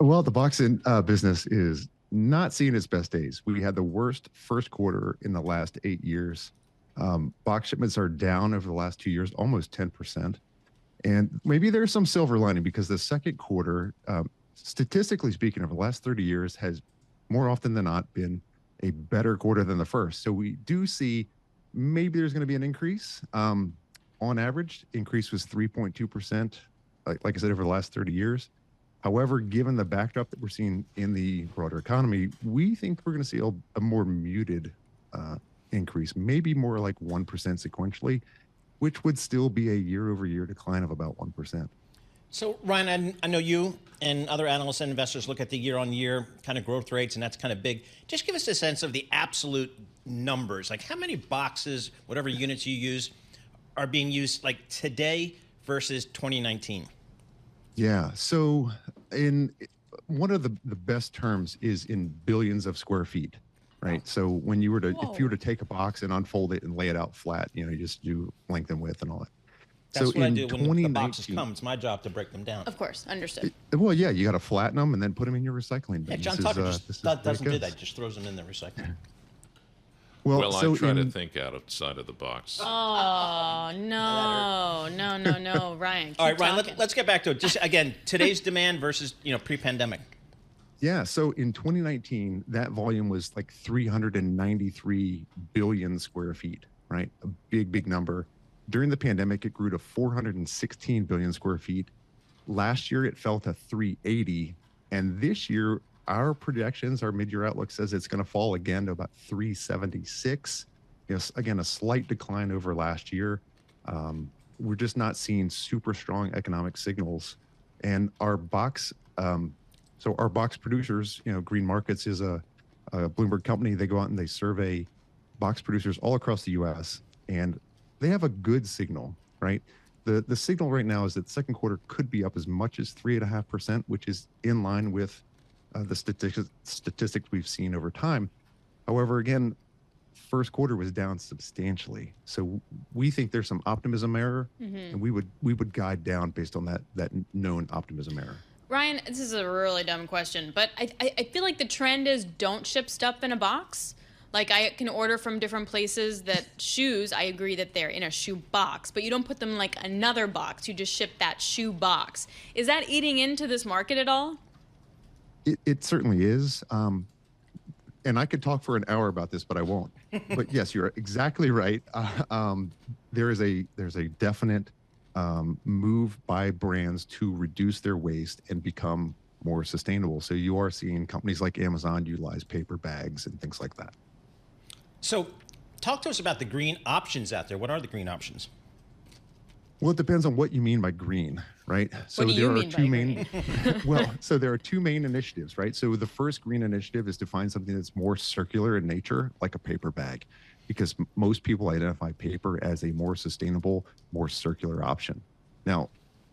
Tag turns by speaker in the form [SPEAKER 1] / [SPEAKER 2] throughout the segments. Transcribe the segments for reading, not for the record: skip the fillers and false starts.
[SPEAKER 1] Well, the business is not seeing its best days. We had the worst first quarter in the last 8 years. Box shipments are down over the last 2 years, almost 10%. And maybe there's some silver lining because the second quarter, statistically speaking, over the last 30 years has more often than not been a better quarter than the first. So we do see maybe there's going to be an increase. On average, increase was 3.2%, like I said, over the last 30 years. However, given the backdrop that we're seeing in the broader economy, we think we're going to see a more muted increase, maybe more like 1% sequentially, which would still be a year-over-year decline of about 1%.
[SPEAKER 2] So, Ryan, I know you and other analysts and investors look at the year-on-year kind of growth rates, and that's kind of big. Just give us a sense of the absolute numbers, like how many boxes, whatever units you use, are being used like today versus 2019.
[SPEAKER 1] Yeah, so in one of the best terms is in billions of square feet, right? So when you were to, if you were to take a box and unfold it and lay it out flat, you just do length and width and all that.
[SPEAKER 2] That's
[SPEAKER 1] so
[SPEAKER 2] what I do when the boxes come. It's my job to break them down.
[SPEAKER 3] Of course, understood.
[SPEAKER 1] Well, yeah, you got to flatten them and then put them in your recycling bin.
[SPEAKER 2] Yeah, John Tucker doesn't do that. Just throws them in the recycling.
[SPEAKER 4] Well, I try to think outside of the box.
[SPEAKER 3] Oh, no, Ryan.
[SPEAKER 2] All right, Ryan, let's get back to it. Just again, today's demand versus, pre-pandemic.
[SPEAKER 1] Yeah, so in 2019, that volume was like 393 billion square feet, right? A big number. During the pandemic, it grew to 416 billion square feet. Last year, it fell to 380. And this year, our projections, our mid-year outlook says it's going to fall again to about 376. Again, a slight decline over last year. We're just not seeing super strong economic signals. And our box, so our box producers, Green Markets is a Bloomberg company. They go out and they survey box producers all across the U.S. and they have a good signal, right? The signal right now is that the second quarter could be up as much as 3.5%, which is in line with the statistics we've seen over time. However, again, first quarter was down substantially. So we think there's some optimism error, and we would guide down based on that known optimism error.
[SPEAKER 3] Ryan, this is a really dumb question, but I feel like the trend is don't ship stuff in a box. Like I can order from different places that shoes, I agree that they're in a shoe box, but you don't put them in like another box. You just ship that shoe box. Is that eating into this market at all?
[SPEAKER 1] It certainly is. And I could talk for an hour about this, but I won't. But yes, you're exactly right. There's a definite move by brands to reduce their waste and become more sustainable. So you are seeing companies like Amazon utilize paper bags and things like that.
[SPEAKER 2] So talk to us about the green options out there. What are the green options?
[SPEAKER 1] Well, it depends on what you mean by green, right?
[SPEAKER 3] So there are two main
[SPEAKER 1] so there are two main initiatives, right? So the first green initiative is to find something that's more circular in nature, like a paper bag, because most people identify paper as a more sustainable, more circular option. Now,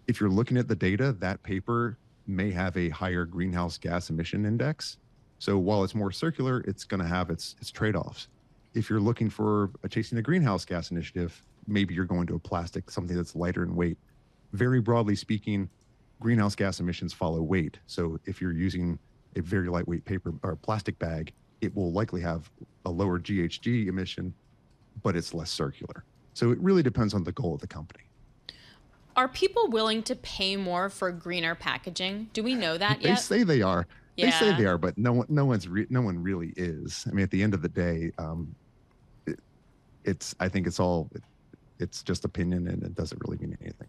[SPEAKER 1] if you're looking at the data, that paper may have a higher greenhouse gas emission index. So while it's more circular, it's going to have its trade-offs. If you're looking for chasing a greenhouse gas initiative, maybe you're going to a plastic, something that's lighter in weight. Very broadly speaking, greenhouse gas emissions follow weight. So if you're using a very lightweight paper or plastic bag, it will likely have a lower GHG emission, but it's less circular. So it really depends on the goal of the company.
[SPEAKER 3] Are people willing to pay more for greener packaging? Do we know that yet?
[SPEAKER 1] They say they are.
[SPEAKER 3] Yeah.
[SPEAKER 1] They say they are, but no one really is. I mean, at the end of the day, I think it's just opinion, and it doesn't really mean anything.